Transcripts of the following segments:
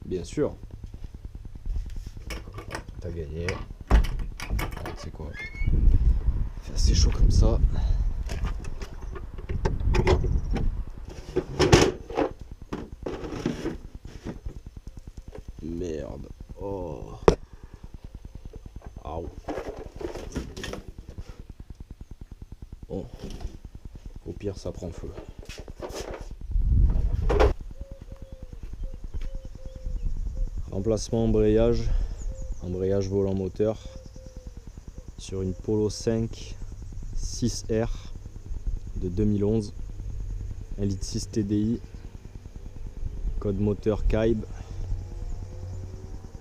Bien sûr. T'as gagné. C'est quoi? Il fait assez chaud comme ça. Merde. Oh. Aouh. Bon. Au pire, ça prend feu. Remplacement embrayage. Embrayage volant moteur. Sur une Polo 5 6R de 2011. 1,6 litre TDI. Code moteur Kaib.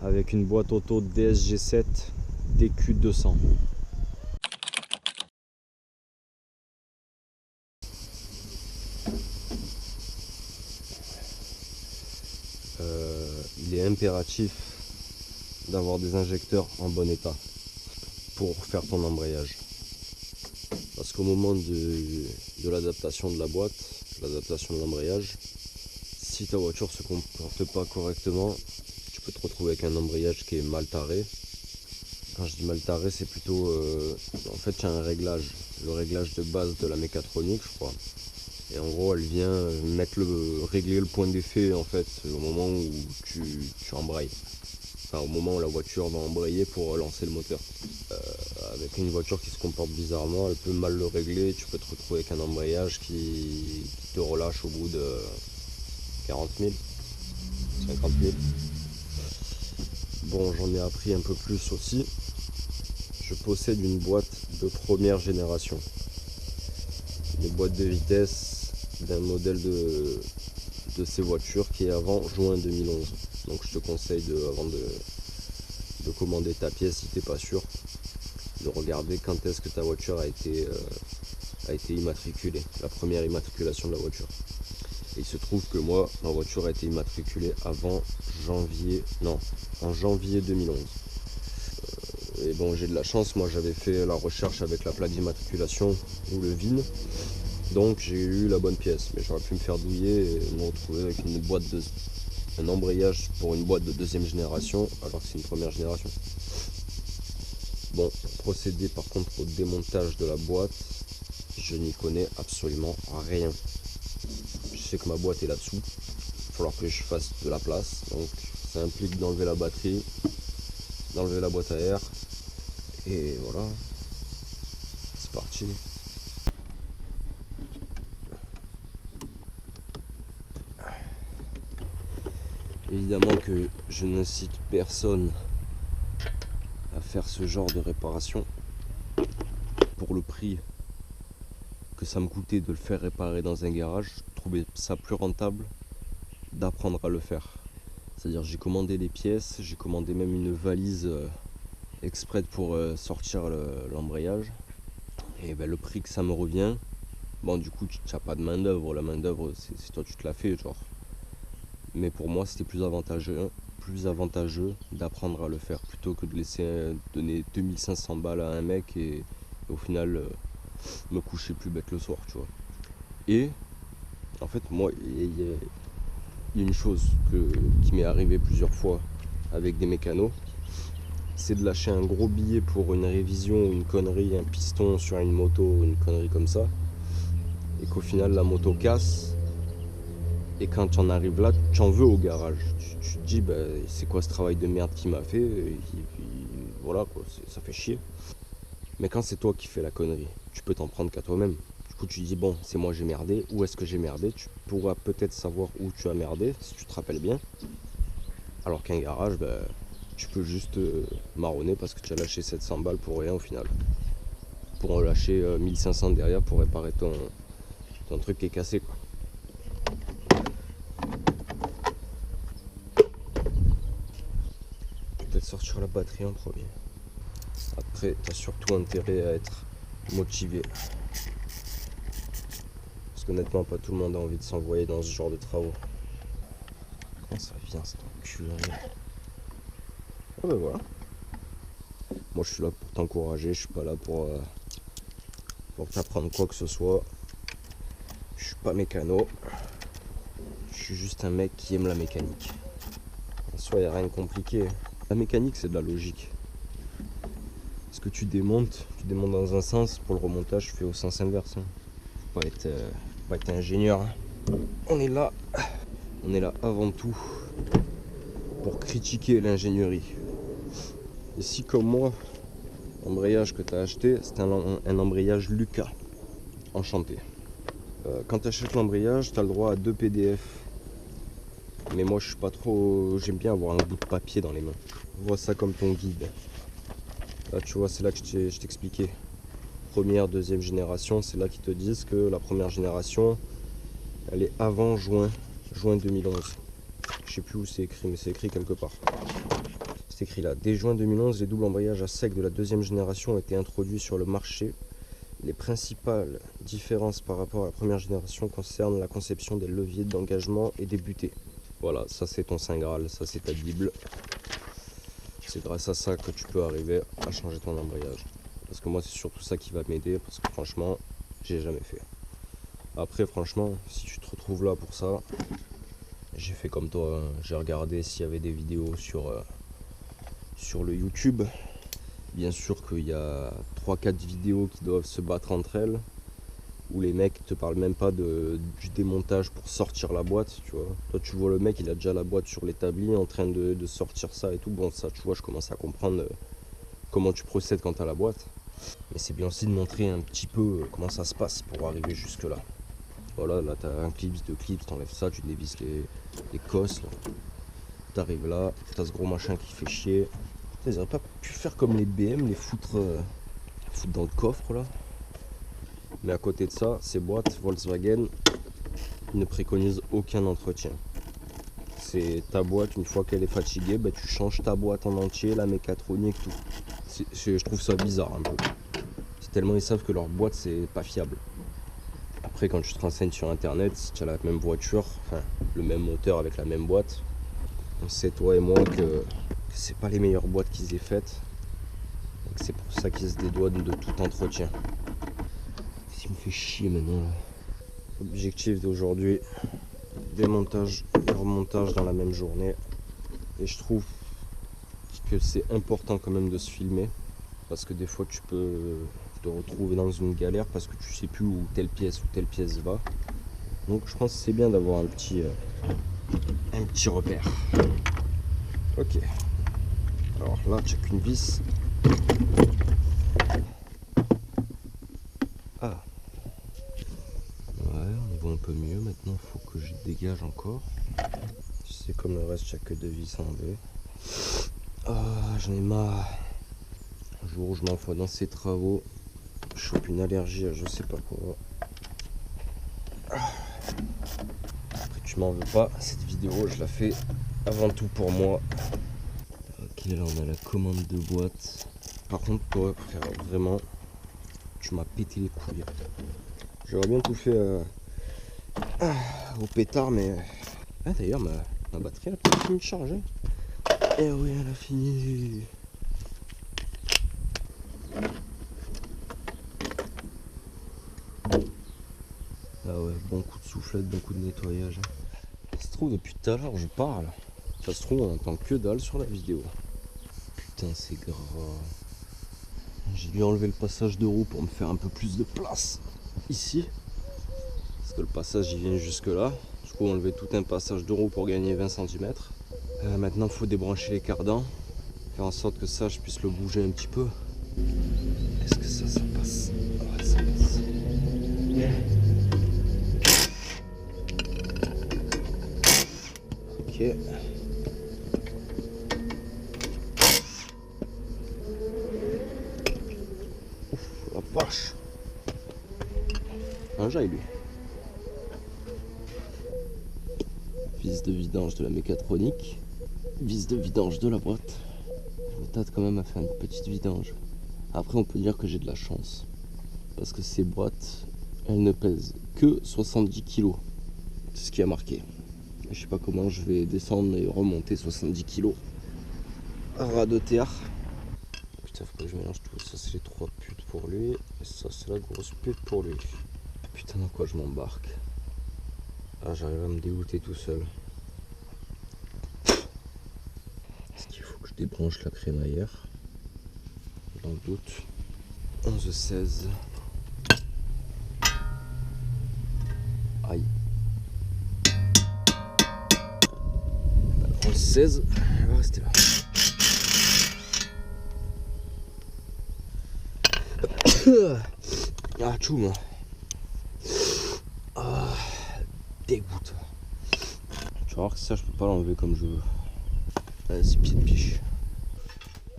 Avec une boîte auto DSG7 DQ200. Il est impératif d'avoir des injecteurs en bon état pour faire ton embrayage. Parce qu'au moment de l'adaptation de la boîte, l'adaptation de l'embrayage, si ta voiture se comporte pas correctement, tu peux te retrouver avec un embrayage qui est mal taré. Quand je dis mal taré, c'est plutôt... en fait, il y a un réglage. Le réglage de base de la mécatronique, je crois. Et en gros, elle vient régler le point d'effet en fait au moment où tu embrayes. Enfin, au moment où la voiture va embrayer pour lancer le moteur. Avec une voiture qui se comporte bizarrement, elle peut mal le régler. Tu peux te retrouver avec un embrayage qui te relâche au bout de 40 000, 50 000. Bon, j'en ai appris un peu plus aussi. Je possède une boîte de première génération. Une boîte de vitesse d'un modèle de ces voitures qui est avant juin 2011. Donc je te conseille avant de commander ta pièce, si tu n'es pas sûr, de regarder quand est-ce que ta voiture a été immatriculée, la première immatriculation de la voiture. Et il se trouve que moi, ma voiture a été immatriculée en janvier 2011. Et bon, j'ai de la chance, moi j'avais fait la recherche avec la plaque d'immatriculation ou le VIN. Donc j'ai eu la bonne pièce, mais j'aurais pu me faire douiller et me retrouver avec un embrayage pour une boîte de deuxième génération alors que c'est une première génération. Bon, procéder par contre au démontage de la boîte, je n'y connais absolument rien. Je sais que ma boîte est là-dessous, il va falloir que je fasse de la place, donc ça implique d'enlever la batterie, d'enlever la boîte à air, et voilà, c'est parti. Évidemment que je n'incite personne à faire ce genre de réparation pour le prix que ça me coûtait de le faire réparer dans un garage. Je trouvais ça plus rentable d'apprendre à le faire. C'est-à-dire j'ai commandé des pièces, j'ai commandé même une valise exprès pour sortir l'embrayage. Et ben, le prix que ça me revient, bon du coup tu n'as pas de main d'œuvre, la main d'œuvre c'est toi tu te la fais genre. Mais pour moi c'était plus avantageux d'apprendre à le faire plutôt que de laisser donner 2500 balles à un mec et au final me coucher plus bête le soir, tu vois. Et en fait moi il y a une chose qui m'est arrivée plusieurs fois avec des mécanos, c'est de lâcher un gros billet pour une révision, une connerie, un piston sur une moto, une connerie comme ça, et qu'au final la moto casse. Et quand tu en arrives là, tu en veux au garage. Tu te dis, bah, c'est quoi ce travail de merde qu'il m'a fait et voilà, quoi, ça fait chier. Mais quand c'est toi qui fais la connerie, tu peux t'en prendre qu'à toi-même. Du coup, tu te dis, bon, c'est moi j'ai merdé. Où est-ce que j'ai merdé? Tu pourras peut-être savoir où tu as merdé, si tu te rappelles bien. Alors qu'un garage, bah, tu peux juste marronner parce que tu as lâché 700 balles pour rien au final. Pour en lâcher 1500 derrière pour réparer ton truc qui est cassé, quoi. Sortir la batterie en premier. Après, tu as surtout intérêt à être motivé. Parce qu'honnêtement, pas tout le monde a envie de s'envoyer dans ce genre de travaux. Comment ça vient cet enculé? Ah ben voilà. Moi je suis là pour t'encourager, je suis pas là pour t'apprendre quoi que ce soit. Je suis pas mécano. Je suis juste un mec qui aime la mécanique. En soi, il n'y a rien de compliqué. La mécanique, c'est de la logique. Ce que tu démontes dans un sens, pour le remontage, tu fais au sens inverse. Faut pas être ingénieur. On est là avant tout pour critiquer l'ingénierie. Et si comme moi, l'embrayage que tu as acheté, c'est un embrayage Lucas. Enchanté. Quand tu achètes l'embrayage, tu as le droit à 2 PDF. Mais moi je suis pas trop. J'aime bien avoir un bout de papier dans les mains. Vois ça comme ton guide. Là tu vois, c'est là que je t'expliquais. Première, deuxième génération, c'est là qu'ils te disent que la première génération, elle est avant juin 2011. Je sais plus où c'est écrit, mais c'est écrit quelque part. C'est écrit là. Dès juin 2011, les doubles embrayages à sec de la deuxième génération ont été introduits sur le marché. Les principales différences par rapport à la première génération concernent la conception des leviers d'engagement et des butées. Voilà, ça c'est ton Saint Graal, ça c'est ta Bible. C'est grâce à ça que tu peux arriver à changer ton embrayage. Parce que moi c'est surtout ça qui va m'aider, parce que franchement, j'ai jamais fait. Après franchement, si tu te retrouves là pour ça, j'ai fait comme toi, hein. J'ai regardé s'il y avait des vidéos sur le YouTube. Bien sûr qu'il y a 3-4 vidéos qui doivent se battre entre elles, où les mecs te parlent même pas du démontage pour sortir la boîte, tu vois. Toi tu vois le mec, il a déjà la boîte sur l'établi en train de sortir ça et tout. Bon ça tu vois, je commence à comprendre comment tu procèdes quand tu as la boîte. Mais c'est bien aussi de montrer un petit peu comment ça se passe pour arriver jusque là. Voilà, là tu as un clips, 2 clips, t'enlèves ça, tu dévisses les cosses. T'arrives là, t'as ce gros machin qui fait chier. Ils auraient pas pu faire comme les BM, les foutre dans le coffre là. Mais à côté de ça, ces boîtes Volkswagen ne préconisent aucun entretien. C'est ta boîte, une fois qu'elle est fatiguée, bah, tu changes ta boîte en entier, la mécatronique, tout. Je trouve ça bizarre un peu. C'est tellement ils savent que leur boîte c'est pas fiable. Après quand tu te renseignes sur internet, si tu as la même voiture, enfin le même moteur avec la même boîte, on sait toi et moi que c'est pas les meilleures boîtes qu'ils aient faites. C'est pour ça qu'ils se dédouanent de tout entretien. Ça me fait chier maintenant là. Objectif d'aujourd'hui, démontage et remontage dans la même journée. Et je trouve que c'est important quand même de se filmer. Parce que des fois tu peux te retrouver dans une galère parce que tu sais plus où telle pièce va. Donc je pense que c'est bien d'avoir un petit repère. Ok. Alors là, tu n'as qu'une vis. Ah. Ouais, on y voit un peu mieux. Maintenant, il faut que je dégage encore. C'est comme le reste, tu n'as que 2 vis à enlever. Ah, j'en ai marre. Un jour où je m'envoie dans ces travaux, je chope une allergie à je sais pas quoi. Après, tu m'en veux pas. Cette vidéo, je la fais avant tout pour moi. Ok, là on a la commande de boîte. Par contre, toi, frère, vraiment, tu m'as pété les couilles. J'aurais bien tout fait au pétard, mais. Ah, d'ailleurs, ma batterie, elle a pas fini de charger. Eh oui, elle a fini. Ah ouais, bon coup de soufflette, bon coup de nettoyage. Ça se trouve, depuis tout à l'heure, je parle. Ça se trouve, on entend que dalle sur la vidéo. Putain, c'est grave. J'ai dû enlever le passage de roue pour me faire un peu plus de place ici. Parce que le passage, il vient jusque là. Du coup, enlever tout un passage de roue pour gagner 20 cm. Maintenant, il faut débrancher les cardans. Faire en sorte que ça, je puisse le bouger un petit peu. Est-ce que ça passe? Ouais, ça passe. Ok. Ouf, la vache. Un jaille lui. Vis de vidange de la mécatronique. Vis de vidange de la boîte. Je me tâte quand même à faire une petite vidange. Après, on peut dire que j'ai de la chance. Parce que ces boîtes, elles ne pèsent que 70 kg. C'est ce qui a marqué. Je sais pas comment je vais descendre et remonter 70 kg à ras de terre. Putain, faut pas que je mélange tout. Ça, c'est les 3 putes pour lui. Et ça, c'est la grosse pute pour lui. Putain, dans quoi je m'embarque? Ah, j'arrive à me dégoûter tout seul. débranche la crémaillère. Dans le doute. 11-16. Aïe. 11-16, elle va rester là. Ah, tchoum. Ah, dégoûte. Tu vas voir que ça, je peux pas l'enlever comme je veux. C'est pied de biche.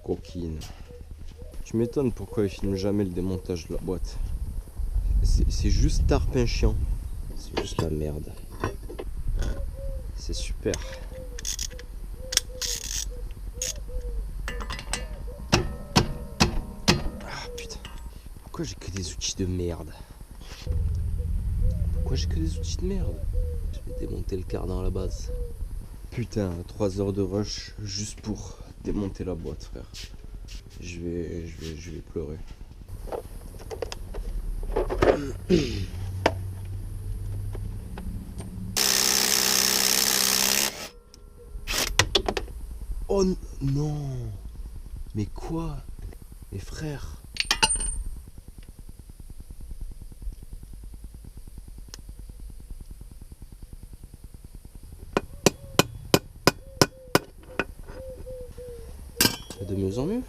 Coquine. Tu m'étonnes pourquoi il filme jamais le démontage de la boîte. C'est juste tarpin chiant. C'est juste la merde. C'est super. Ah putain. Pourquoi j'ai que des outils de merde? Pourquoi j'ai que des outils de merde? Je vais démonter le cardan à la base. Putain, 3 heures de rush juste pour démonter la boîte, frère. Je vais pleurer. Oh non! Mais quoi? Mes frères? De mieux en mieux.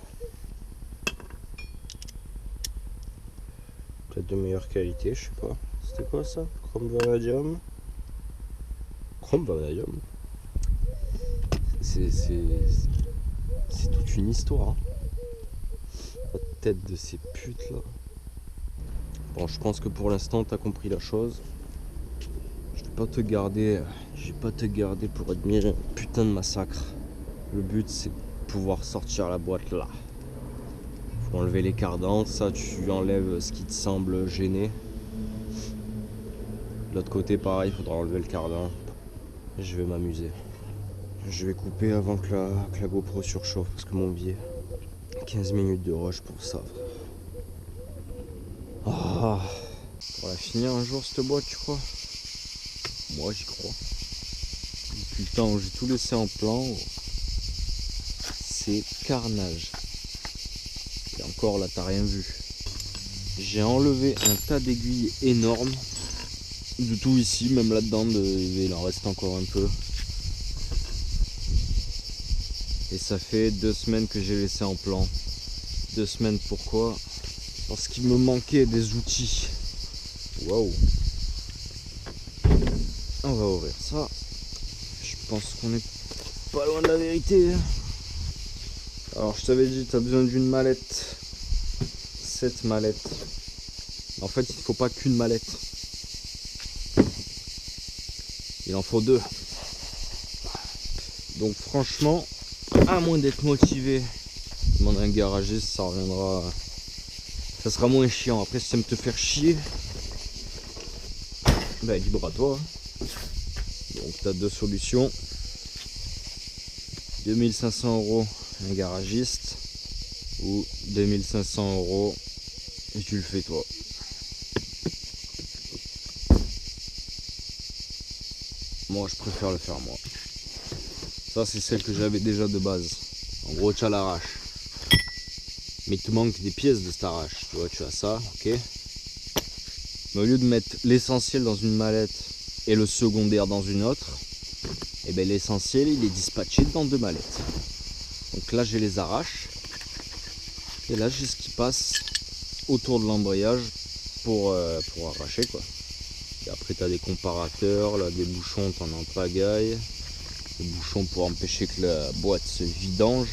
Peut-être de meilleure qualité, je sais pas. C'était quoi ça? Chrome vanadium? Chrome vanadium? C'est toute une histoire. Hein. La tête de ces putes là. Bon, je pense que pour l'instant t'as compris la chose. Je vais pas te garder pour admirer un putain de massacre. Le but c'est de pouvoir sortir la boîte là. Faut enlever les cardans, ça tu enlèves ce qui te semble gêner. De l'autre côté pareil, il faudra enlever le cardan. Je vais m'amuser. Je vais couper avant que la GoPro surchauffe parce que mon biais. 15 minutes de rush pour ça. Ah, on va finir un jour cette boîte, tu crois? Moi j'y crois. Depuis le temps où j'ai tout laissé en plan, c'est carnage. Et encore là t'as rien vu. J'ai enlevé un tas d'aiguilles énormes. De tout ici, même là-dedans, il en reste encore un peu. Et ça fait 2 semaines que j'ai laissé en plan. 2 semaines pourquoi? Parce qu'il me manquait des outils. Waouh. On va ouvrir ça. Je pense qu'on est pas loin de la vérité. Alors je t'avais dit, tu as besoin d'une mallette. Cette mallette. En fait, il ne faut pas qu'une mallette. Il en faut 2. Donc franchement, à moins d'être motivé, demander un garagiste, ça reviendra. Ça sera moins chiant. Après, si ça me te faire chier, ben libre à toi. Donc tu as 2 solutions. 2500 € un garagiste ou 2500 € et tu le fais toi. Moi je préfère le faire moi. Ça c'est celle que j'avais déjà de base. En gros tu as l'arrache. Mais il te manque des pièces de cette arrache. Tu vois, tu as ça, ok. Mais au lieu de mettre l'essentiel dans une mallette et le secondaire dans une autre, et bien l'essentiel il est dispatché dans 2 mallettes. Donc là j'ai les arraches. Et là j'ai ce qui passe autour de l'embrayage pour arracher quoi. Et après tu as des comparateurs, là des bouchons t'en as en pagaille. Des bouchons pour empêcher que la boîte se vidange.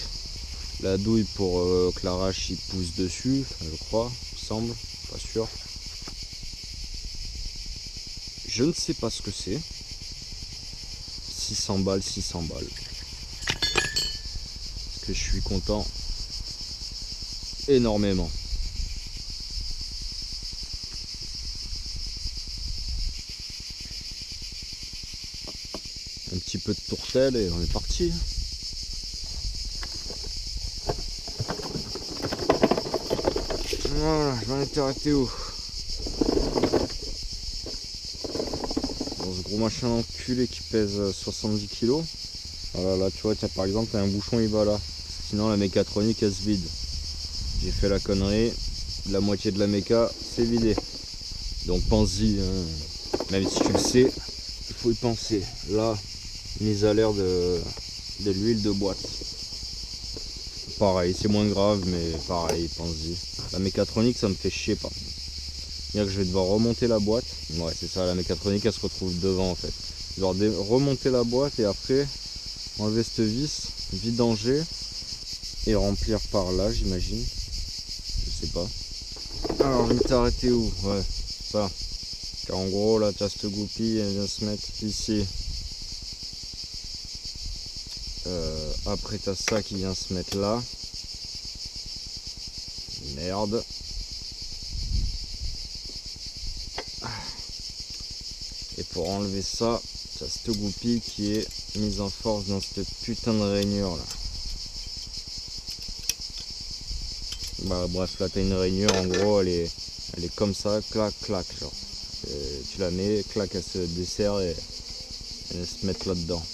La douille pour que l'arrache il pousse dessus, je crois, il me semble, pas sûr. Je ne sais pas ce que c'est. 600 balles, 600 balles. Parce que je suis content énormément. Un petit peu de tourtelle et on est parti. Voilà, je m'en étais arrêté où? Dans ce gros machin enculé qui pèse 70 kg. Voilà, là tu vois, tiens, par exemple, t'as un bouchon, il va là. sinon la mécatronique elle se vide. J'ai fait la connerie, la moitié de la méca c'est vidé. Donc pense-y, hein. Même si tu le sais, il faut y penser. Là, mise à l'air de l'huile de boîte. Pareil, c'est moins grave, mais pareil, pense-y. La mécatronique, ça me fait chier par contre. C'est-à-dire que je vais devoir remonter la boîte. Ouais, c'est ça, la mécatronique, elle se retrouve devant en fait. Je vais devoir remonter la boîte et après enlever cette vis, vidanger et remplir par là, j'imagine. Je sais pas. Alors, je m'étais arrêté où? Ouais, ça. Car en gros, là, t'as cette goupille, elle vient se mettre ici. Après, t'as ça qui vient se mettre là. Merde. Et pour enlever ça, t'as cette goupille qui est mise en force dans cette putain de rainure là. Bah bref, là t'as une rainure, en gros elle est comme ça, clac clac genre. Et tu la mets, clac, elle se desserre et elle se met là dedans.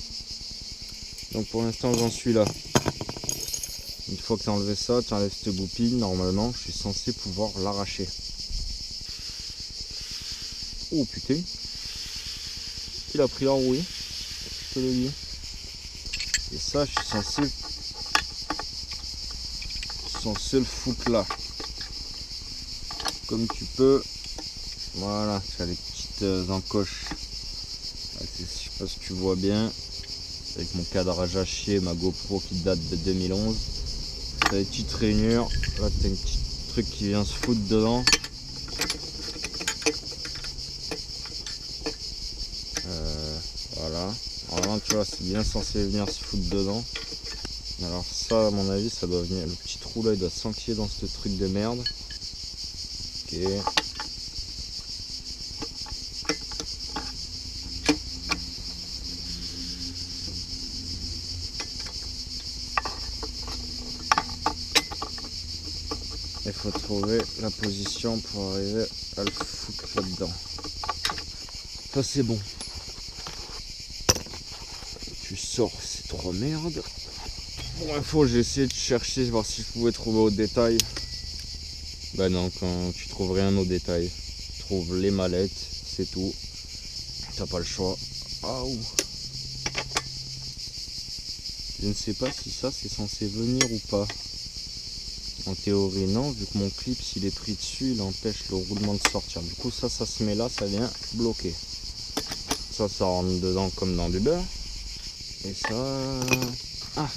Donc pour l'instant j'en suis là. Une fois que tu as enlevé ça, tu enlèves cette goupille, normalement je suis censé pouvoir l'arracher. Oh putain, il a pris la rouille, je te le dis. Et ça je suis censé le foutre là. Comme tu peux. Voilà, tu as les petites encoches. Je sais pas si tu vois bien. Avec mon cadrage à chier, ma GoPro qui date de 2011. T'as des petites rainures. Là t'as un petit truc qui vient se foutre dedans. Voilà. Normalement tu vois c'est bien censé venir se foutre dedans. Alors ça à mon avis ça doit venir. Le petit trou là il doit s'enquiller dans ce truc de merde. Ok. Il faut trouver la position pour arriver à le foutre là-dedans. Ça c'est bon. Tu sors ces trois merdes. Pour info, j'ai essayé de chercher, voir si je pouvais trouver au détail. Bah non, quand tu trouves rien au détail, tu trouves les mallettes, c'est tout. T'as pas le choix. Ah ouh. Je ne sais pas si ça c'est censé venir ou pas. En théorie non, vu que mon clip s'il est pris dessus, il empêche le roulement de sortir. Du coup ça se met là, ça vient bloquer. Ça rentre dedans comme dans du beurre. Et ça... Ah,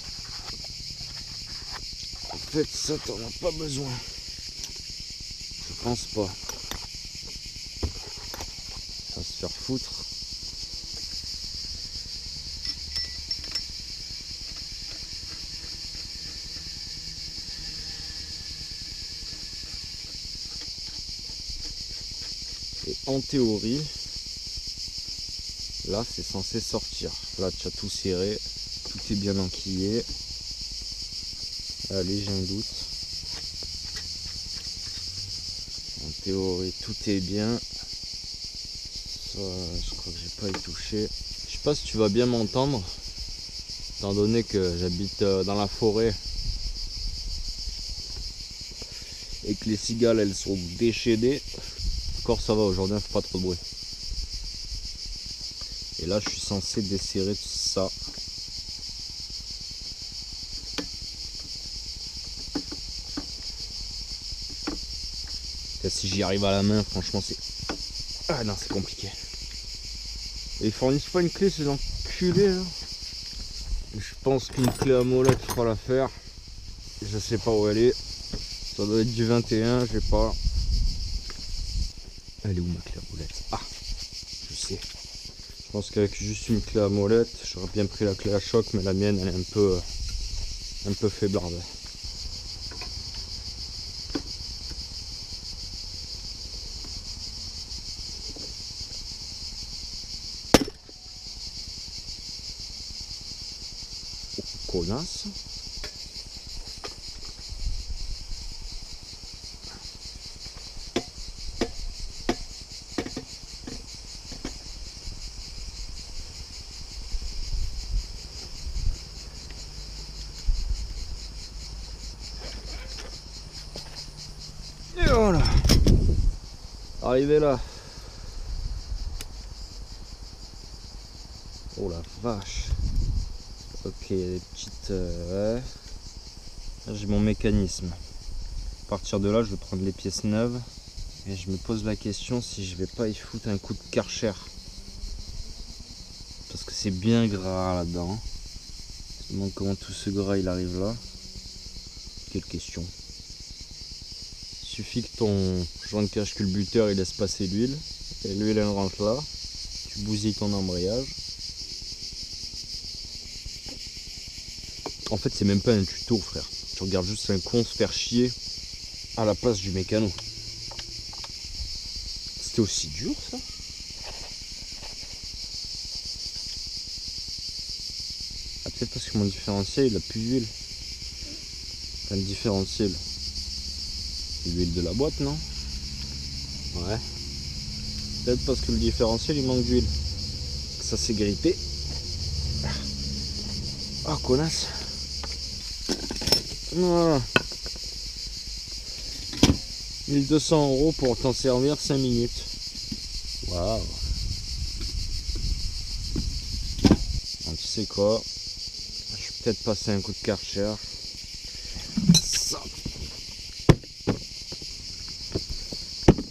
en fait ça t'en as pas besoin. Je pense pas. Ça va se faire foutre. Et en théorie, là c'est censé sortir. Là tu as tout serré, tout est bien enquillé. Allez, j'ai un doute. En théorie tout est bien. Ça, je crois que j'ai pas y touché. Je sais pas si tu vas bien m'entendre, étant donné que j'habite dans la forêt et que les cigales elles sont déchaînées. Encore ça va, aujourd'hui on fait pas trop de bruit. Et là je suis censé desserrer tout ça. Et si j'y arrive à la main, franchement c'est... Ah non, c'est compliqué. Et ils fournissent pas une clé ces enculés là. Je pense qu'une clé à molette fera l'affaire. Je sais pas où elle est. Ça doit être du 21, j'ai pas. Elle est où ma clé à molette? Ah, je sais. Je pense qu'avec juste une clé à molette, j'aurais bien pris la clé à choc, mais la mienne elle est un peu faiblarde. Oh, connasse. arrivé là. Oh la vache. Ok, il y a des petites... ouais. Là j'ai mon mécanisme. À partir de là je vais prendre les pièces neuves. Et je me pose la question si je vais pas y foutre un coup de Karcher. Parce que c'est bien gras là-dedans. Je me demande comment tout ce gras il arrive là. Quelle question. Suffit que ton joint de cache culbuteur il laisse passer l'huile. Et l'huile elle rentre là. Tu bousilles ton embrayage. En fait c'est même pas un tuto frère. Tu regardes juste un con se faire chier à la place du mécano. C'était aussi dur ça? Ah, peut-être parce que mon différentiel il a plus d'huile. Enfin, le différentiel. C'est l'huile de la boîte, non? Ouais. Peut-être parce que le différentiel il manque d'huile. Ça s'est grippé. Ah, connasse. Voilà. 1200 € pour t'en servir 5 minutes. Waouh. Donc, tu sais quoi? Je vais peut-être passer un coup de Karcher. Ça.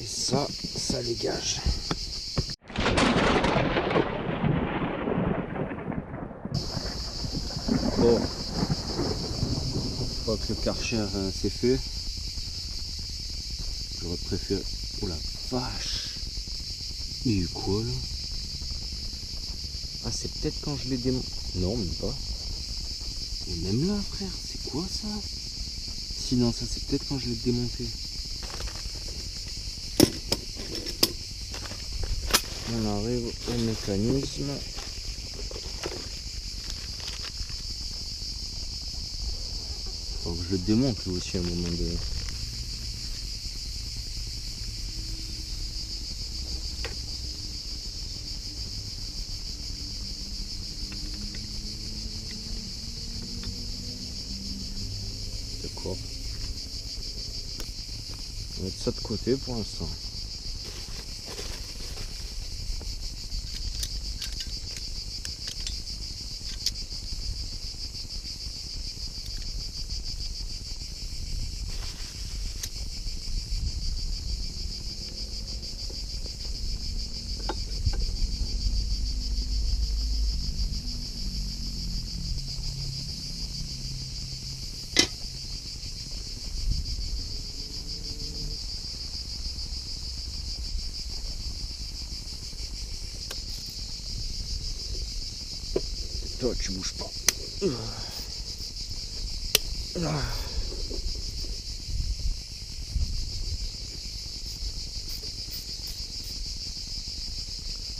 Et ça dégage. Bon. Une fois que le Karcher c'est fait, j'aurais préféré... Oh la vache! Il y a eu quoi là? Ah, c'est peut-être quand je l'ai démonté. Non, même pas. Et même là, frère, c'est quoi ça? Sinon, ça c'est peut-être quand je l'ai démonté. On arrive au mécanisme. Faut que je le démonte lui aussi à un moment donné. D'accord. On va mettre ça de côté pour l'instant. Toi, tu bouges pas.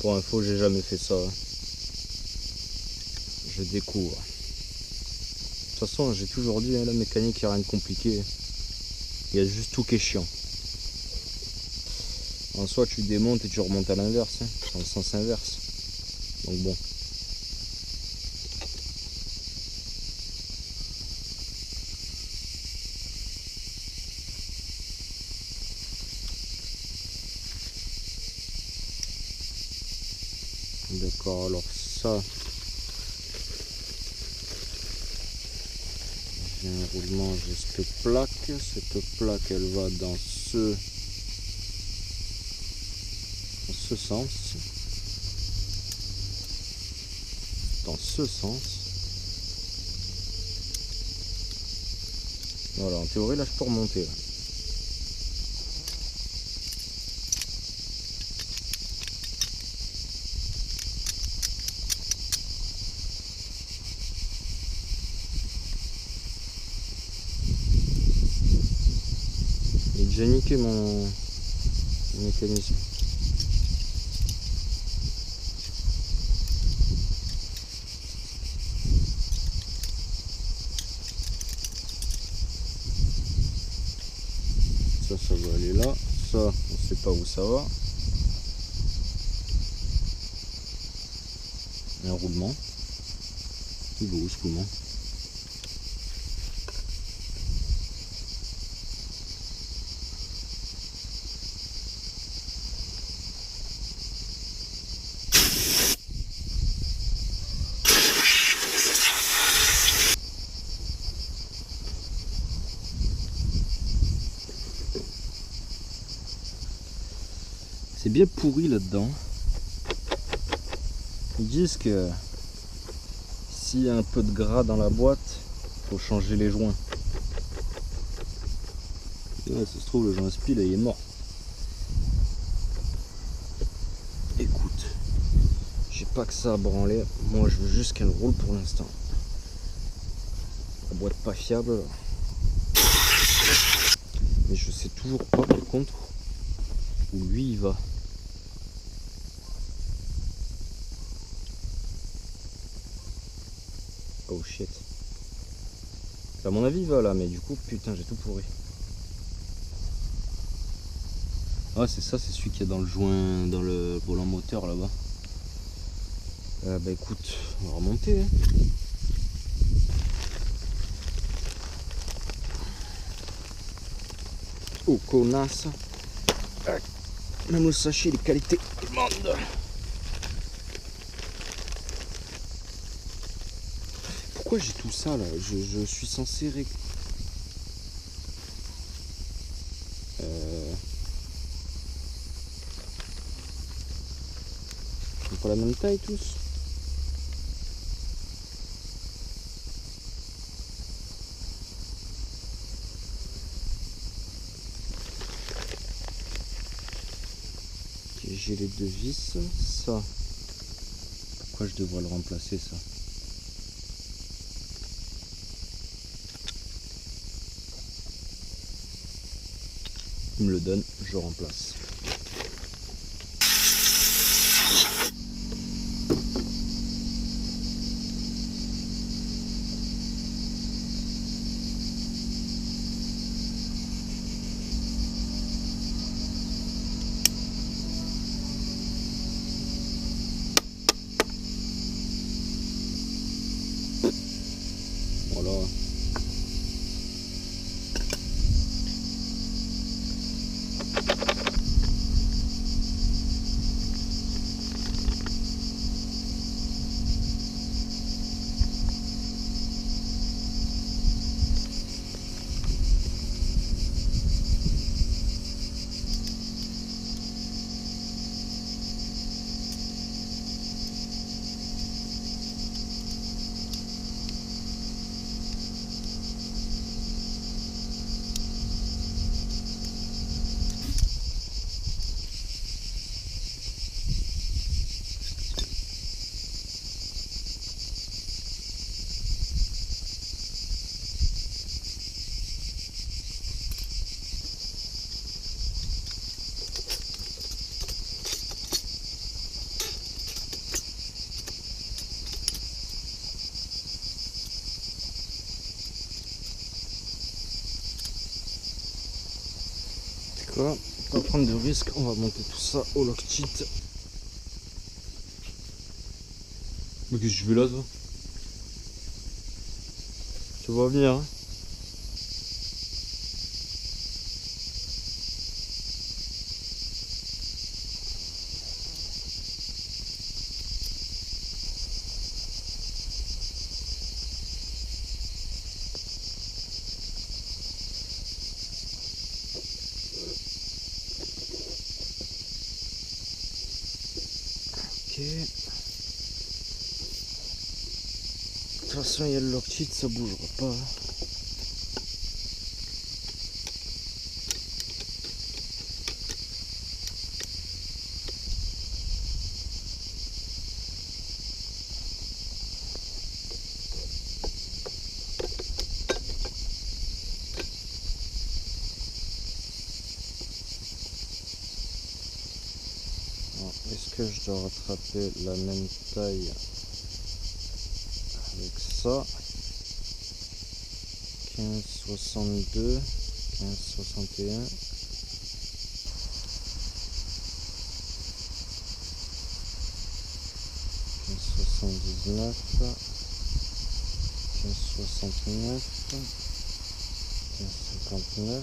Pour info, j'ai jamais fait ça. Je découvre. De toute façon, j'ai toujours dit, la mécanique, il n'y a rien de compliqué. Il y a juste tout qui est chiant. En soi, tu démontes et tu remontes à l'inverse, dans le sens inverse. Donc bon. D'accord, alors ça, j'ai un roulement, j'ai cette plaque elle va dans ce sens, voilà, en théorie là je peux remonter là. J'ai niqué mon mécanisme. Ça va aller là. Ça, on sait pas où ça va. Un roulement. Il va où ce roulement? bien pourri là-dedans. Ils disent que s'il y a un peu de gras dans la boîte, faut changer les joints. Et ouais, ça se trouve, le joint spi là, il est mort. Écoute, j'ai pas que ça à branler. Moi, je veux juste qu'elle roule pour l'instant. La boîte pas fiable là. Mais je sais toujours pas par contre où lui il va. Oh shit. À mon avis il va là, mais du coup putain j'ai tout pourri. Ah c'est ça, c'est celui qui est dans le joint, dans le volant moteur là-bas. Bah écoute, on va remonter. Hein. Oh connasse. Même le sachet il est qualité allemande. Pourquoi j'ai tout ça là? Je suis censé ils ont pas la même taille tous. Ok, j'ai les deux vis. Ça. Pourquoi je devrais le remplacer ça? Il me le donne, je remplace. Voilà. Quoi, on va prendre de risques, on va monter tout ça au Loctite. Mais qu'est-ce que je fais là, toi? Tu vois venir, hein? Ok. De toute façon, il y a le Loctite, ça bougera pas. Est-ce que je dois rattraper la même taille avec ça? 15,62, 15,61. $15,79, $15,69, $15,59.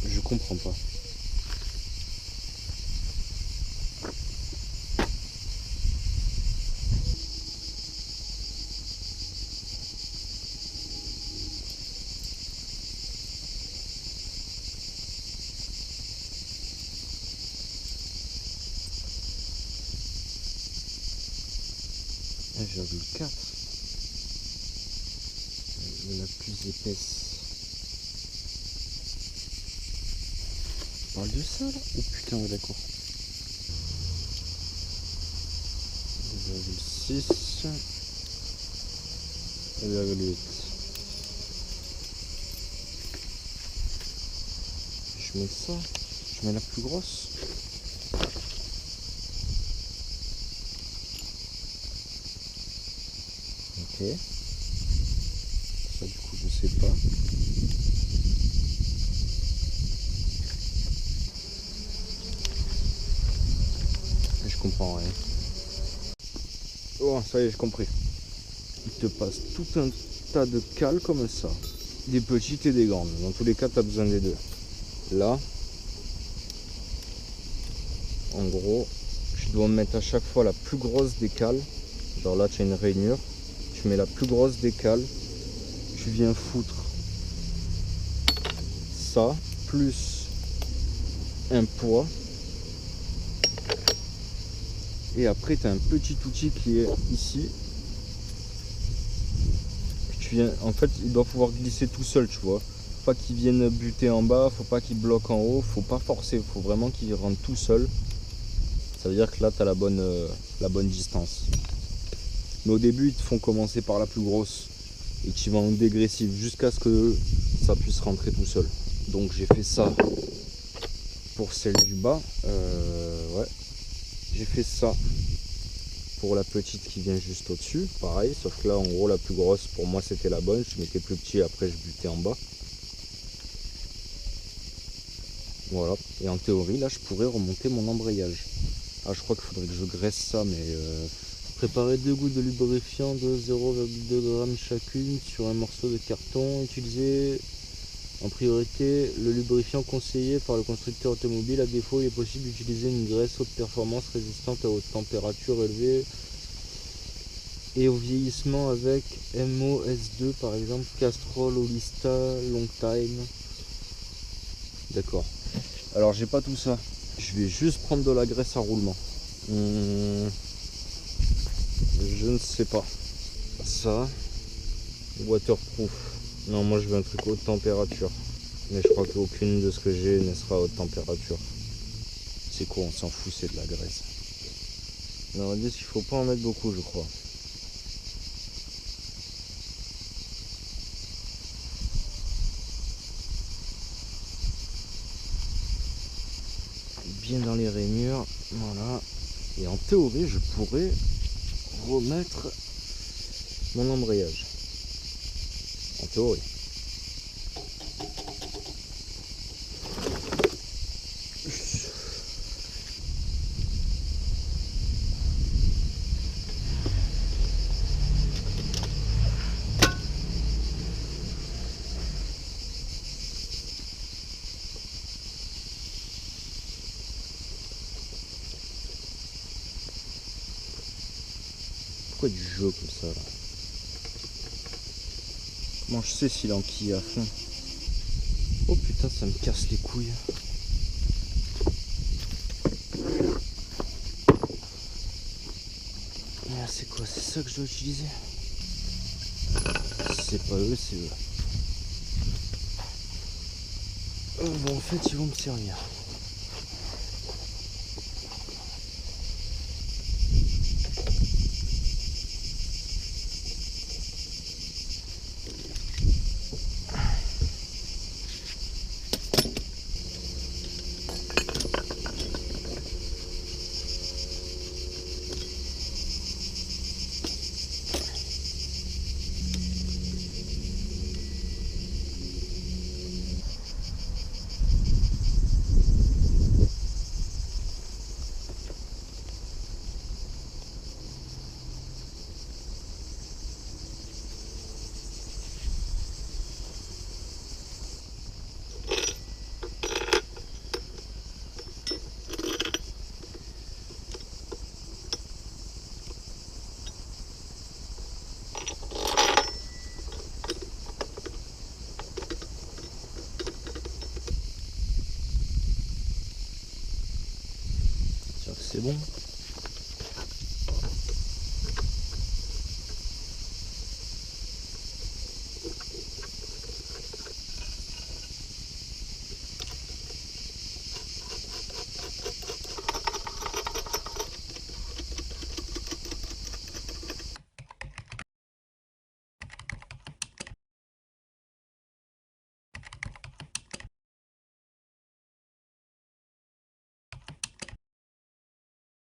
Je comprends pas. 13,4. La plus épaisse. On parle de ça là? Oh putain, ouais, d'accord. 2,6. 2,8. Je mets ça. Je mets la plus grosse. Ok. Ça du coup je sais pas. Je comprends rien. Oh ça y est, j'ai compris. Il te passe tout un tas de cales comme ça. Des petites et des grandes. Dans tous les cas tu as besoin des deux. Là, en gros, je dois mettre à chaque fois la plus grosse des cales. Genre là tu as une rainure. Tu mets la plus grosse des cales. Tu viens foutre ça, plus un poids. Et après tu as un petit outil qui est ici. Tu viens, en fait il doit pouvoir glisser tout seul, tu vois. Faut pas qu'il vienne buter en bas, faut pas qu'il bloque en haut, faut pas forcer, faut vraiment qu'il rentre tout seul. Ça veut dire que là tu as la bonne distance. Mais au début ils te font commencer par la plus grosse et tu vas en dégressif jusqu'à ce que ça puisse rentrer tout seul. Donc j'ai fait ça pour celle du bas. Ouais. J'ai fait ça pour la petite qui vient juste au-dessus. Pareil, sauf que là en gros la plus grosse pour moi c'était la bonne. Je mettais plus petit, après je butais en bas. Voilà. Et en théorie là je pourrais remonter mon embrayage. Ah je crois qu'il faudrait que je graisse ça, mais préparer 2 gouttes de lubrifiant de 0,2 g chacune sur un morceau de carton. Utiliser en priorité le lubrifiant conseillé par le constructeur automobile. À défaut, il est possible d'utiliser une graisse haute performance résistante à haute température élevée et au vieillissement avec MOS2 par exemple, Castrol, Olista, Longtime. D'accord. Alors j'ai pas tout ça. Je vais juste prendre de la graisse à roulement. Je ne sais pas. Ça, waterproof. Non, moi je veux un truc haute température. Mais je crois qu'aucune de ce que j'ai ne sera haute température. C'est quoi, on s'en fout, c'est de la graisse. Non, on dit qu'il faut pas en mettre beaucoup, je crois. Bien dans les rainures, voilà. Et en théorie, je pourrais remettre mon embrayage. En théorie. Pourquoi du jeu comme ça là? Comment je sais s'il est enquillé à fond? Oh putain, ça me casse les couilles. Ah, c'est quoi? C'est ça que je dois utiliser? C'est pas eux, c'est eux. Bon, en fait, ils vont me servir. C'est bon.